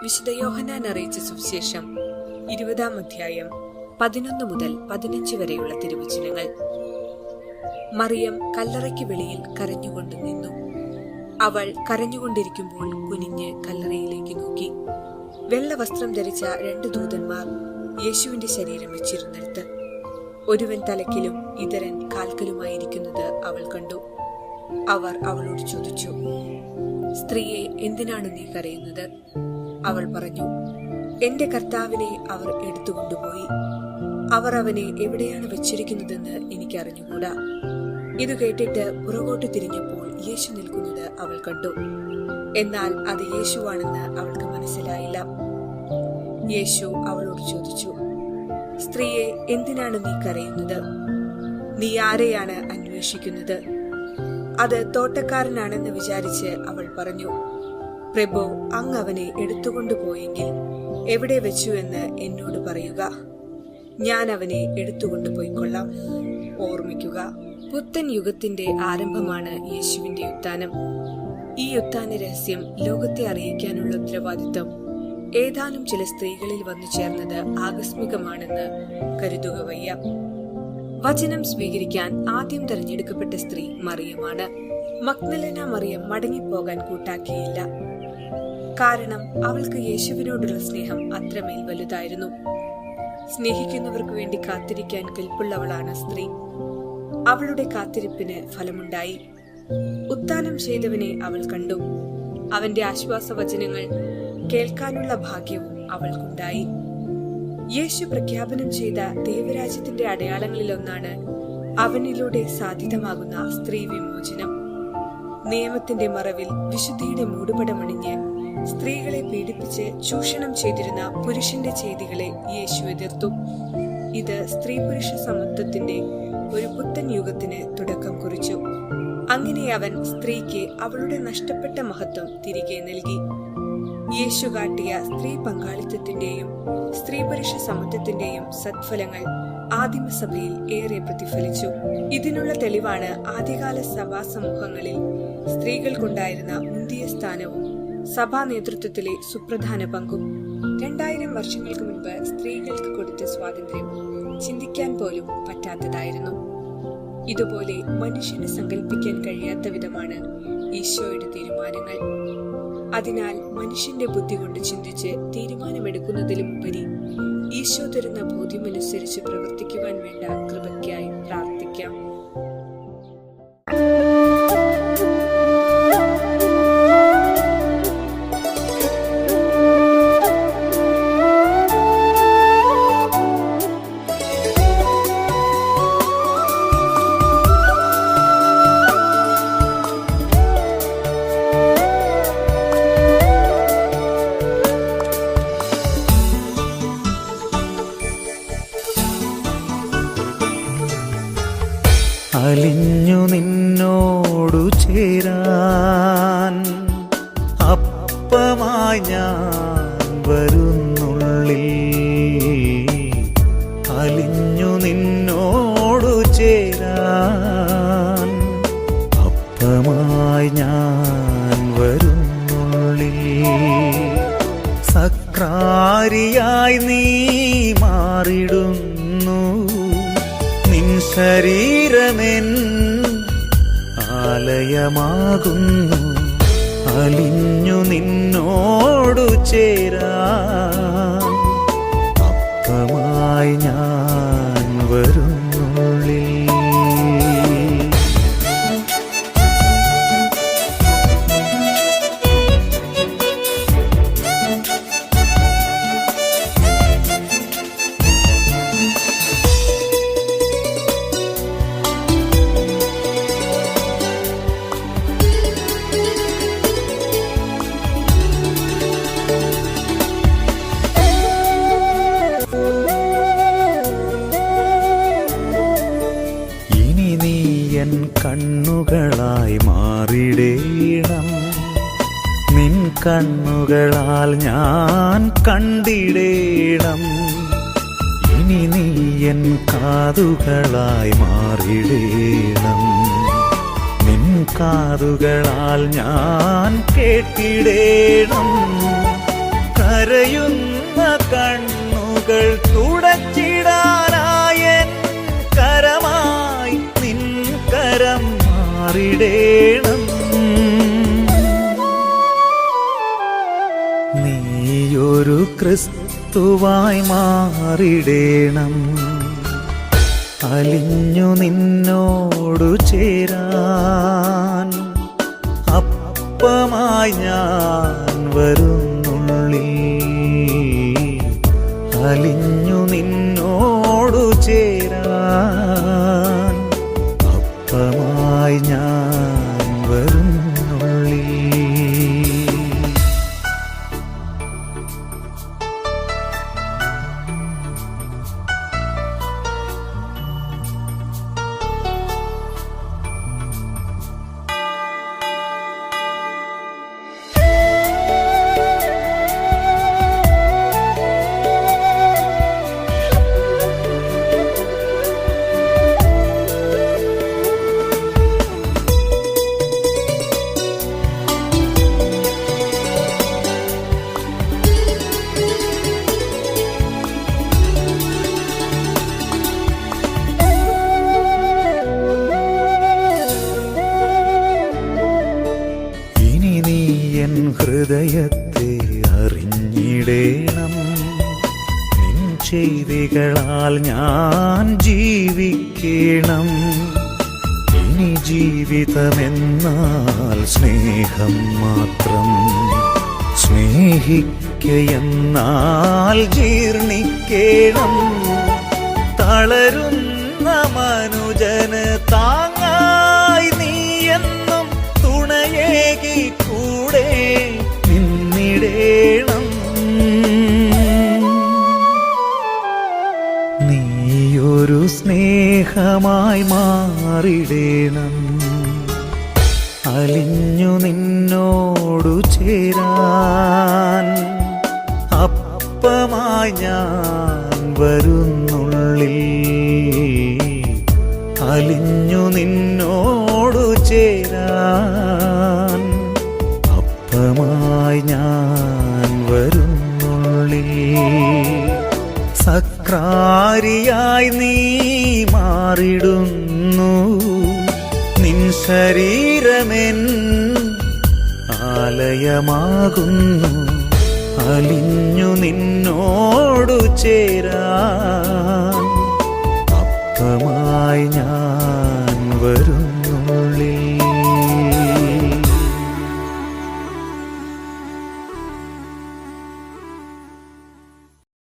വിശുദ്ധ യോഹന്നാൻ അറിയിച്ച സുവിശേഷം 20-ാം അധ്യായം 11 മുതൽ 15 വരെയുള്ള തിരുവചനങ്ങൾ. മറിയം കല്ലറയ്ക്ക് വെളിയിൽ കരഞ്ഞുകൊണ്ട് നിന്നു. അവൾ കരഞ്ഞുകൊണ്ടിരിക്കുമ്പോൾ കുനിഞ്ഞ് കല്ലറയിലേക്ക് നോക്കി. വെള്ള വസ്ത്രം ധരിച്ച 2 ദൂതന്മാർ യേശുവിന്റെ ശരീരം വെച്ചിരുന്നിടത്ത്, ഒരുവൻ തലക്കിലും ഇതരൻ കാൽക്കലുമായിരിക്കുന്നത് അവൾ കണ്ടു. അവർ അവളോട് ചോദിച്ചു, സ്ത്രീയെ, എന്തിനാണ് നീ കരയുന്നത്? അവൾ പറഞ്ഞു, എന്റെ കർത്താവിനെ അവർ എടുത്തുകൊണ്ടുപോയി. അവർ അവനെ എവിടെയാണ് വെച്ചിരിക്കുന്നതെന്ന് എനിക്ക് അറിഞ്ഞുകൂടാ. ഇത് കേട്ടിട്ട് പുറകോട്ട് തിരിഞ്ഞപ്പോൾ യേശു നിൽക്കുന്നത് അവൾ കണ്ടു. എന്നാൽ അത് യേശുവാണെന്ന് അവൾക്ക് മനസ്സിലായില്ല. യേശു അവളോട് ചോദിച്ചു, സ്ത്രീയെ, എന്തിനാണ് നീ കരയുന്നത്? നീ ആരെയാണ് അന്വേഷിക്കുന്നത്? അത് തോട്ടക്കാരനാണെന്ന് വിചാരിച്ച് അവൾ പറഞ്ഞു, പ്രഭോ, അങ്ങ് അവനെ എടുത്തുകൊണ്ടുപോയെങ്കിൽ എവിടെ വെച്ചു എന്ന് എന്നോട് പറയുക. ഞാൻ അവനെ എടുത്തുകൊണ്ടുപോയിക്കൊള്ളാം. ഓർമ്മിക്കുക, പുത്തൻ യുഗത്തിന്റെ ആരംഭമാണ് യേശുവിന്റെ ഉത്ഥാനം. ഈ ഉത്ഥാന രഹസ്യം ലോകത്തെ അറിയിക്കാനുള്ള ഉത്തരവാദിത്വം ഏതാനും ചില സ്ത്രീകളിൽ വന്നു ചേർന്നത് ആകസ്മികമാണെന്ന് കരുതുക വയ്യ. വചനം സ്വീകരിക്കാൻ ആദ്യം തെരഞ്ഞെടുക്കപ്പെട്ട സ്ത്രീ മറിയമാണ്. മഗ്ദലേന മറിയം മടങ്ങിപ്പോകാൻ കൂട്ടാക്കിയില്ല. കാരണം അവൾക്ക് യേശുവിനോടുള്ള സ്നേഹം അത്രമേൽ വലുതായിരുന്നു. സ്നേഹിക്കുന്നവർക്ക് വേണ്ടി കാത്തിരിക്കാൻ കെൽപ്പുള്ളവളാണ് സ്ത്രീ. അവളുടെ കാത്തിരിപ്പിന് ഫലമുണ്ടായി. ഉത്ഥാനം ചെയ്തവനെ അവൾ കണ്ടു. അവന്റെ ആശ്വാസവചനങ്ങൾ കേൾക്കാനുള്ള ഭാഗ്യവും അവൾക്കുണ്ടായി. യേശു പ്രഖ്യാപനം ചെയ്ത ദൈവരാജ്യത്തിന്റെ അടയാളങ്ങളിലൊന്നാണ് അവനിലൂടെ സാധ്യതമാകുന്ന സ്ത്രീ വിമോചനം. നിയമത്തിന്റെ മറവിൽ വിശുദ്ധിയുടെ മൂടുപടമണിഞ്ഞ് സ്ത്രീകളെ പീഡിപ്പിച്ച് ചൂഷണം ചെയ്തിരുന്ന പുരുഷന്റെ ചെയ്തികളെ യേശു എതിർത്തു. ഇത് സ്ത്രീ പുരുഷ സമത്വത്തിന്റെ ഒരു പുത്തൻ യുഗത്തിന് തുടക്കം കുറിച്ചു. അങ്ങനെ അവൻ സ്ത്രീക്ക് അവളുടെ നഷ്ടപ്പെട്ട മഹത്വം തിരികെ നൽകി. യേശു കാട്ടിയ സ്ത്രീ പങ്കാളിത്തത്തിന്റെയും സ്ത്രീ പുരുഷ സമത്വത്തിന്റെയും സത്ഫലങ്ങൾ ആദിമസഭയിൽ ഏറെ പ്രതിഫലിച്ചു. ഇതിനുള്ള തെളിവാണ് ആദ്യകാല സഭാ സമൂഹങ്ങളിൽ സ്ത്രീകൾക്കുണ്ടായിരുന്ന മുന്തിയ സ്ഥാനവും സഭാ നേതൃത്വത്തിലെ സുപ്രധാന പങ്കും. 2000 വർഷങ്ങൾക്ക് മുൻപ് സ്ത്രീകൾക്ക് കൊടുത്ത സ്വാതന്ത്ര്യം ചിന്തിക്കാൻ പോലും പറ്റാത്തതായിരുന്നു. ഇതുപോലെ മനുഷ്യന് സങ്കല്പിക്കാൻ കഴിയാത്ത വിധമാണ് ഈശോയുടെ തീരുമാനങ്ങൾ. അതിനാൽ മനുഷ്യന്റെ ബുദ്ധി കൊണ്ട് ചിന്തിച്ച് തീരുമാനമെടുക്കുന്നതിലുമുപരി ഈശോ തരുന്ന ബോധ്യമനുസരിച്ച് പ്രവർത്തിക്കുവാൻ വേണ്ട കൃപയ്ക്കായി പ്രാർത്ഥിക്കാം. അലിഞ്ഞു നിന്നോടു ചേരാൻ അപ്പമായി ഞാൻ വരുന്നുള്ളിൽ. അലിഞ്ഞു നിന്നോടു ചേരാൻ അപ്പമായി ഞാൻ വരുന്നുള്ളിൽ. സക്രാരിയായി നീ മാറിടുന്നു. നിൻ ശരീരമെൻ ആലയമാകുന്നു. അലിഞ്ഞു നിന്നോടു ചേരാൻ അപ്പമായി ഞാൻ വരുന്നുള്ളിൽ. കണ്ണുകളായി മാറിടേണം. നിൻ കണ്ണുകളാൽ ഞാൻ കണ്ടിടേണം. ഇനി നീ എൻ കാതുകളായി മാറിടേണം. നിൻ കാതുകളാൽ ഞാൻ കേട്ടിടേണം. കരയുന്ന കണ്ണുകൾ തുടച്ചിടാനായൻ കരമായി നിൻ കരം മാറിടേണം. നീയൊരു ക്രിസ്തുവായി മാറിടേണം. അലിഞ്ഞു നിന്നോടു ചേരാൻ അപ്പമായി ഞാൻ വരുന്നുള്ളിൽ. അലിഞ്ഞു നിന്നോടു ചേരാൻ അപ്പമായി ഞാൻ വരുന്നുള്ളിൽ. ഹൃദയത്തെ അറിഞ്ഞിടേണം. നിൻ ചെയ്തികളാൽ ഞാൻ ജീവിക്കണം. ഇനി ജീവിതമെന്നാൽ സ്നേഹം മാത്രം. സ്നേഹിക്കയെന്നാൽ ജീർണിക്കണം. തളരുന്ന മനുജന് താങ്ങായി നീയെന്നും തുണയേകി കൂടെ നിന്നിടേണം. നീയൊരു സ്നേഹമായി മാറിടേണം. അലിഞ്ഞു നിന്നോടു ചേരാൻ അപ്പമായി ഞാൻ വരുന്നുള്ളിൽ. അലിഞ്ഞു നിന്നോടു ചേരാൻ അപ്പമായി ഞാൻ വരുന്നുള്ളിൽ. സക്രാരിയായി നീ മാറിടുന്നു. നിൻ ശരീരമെൻ ആലയമാകുന്നു. അലിഞ്ഞു നിന്നോടു ചേരാൻ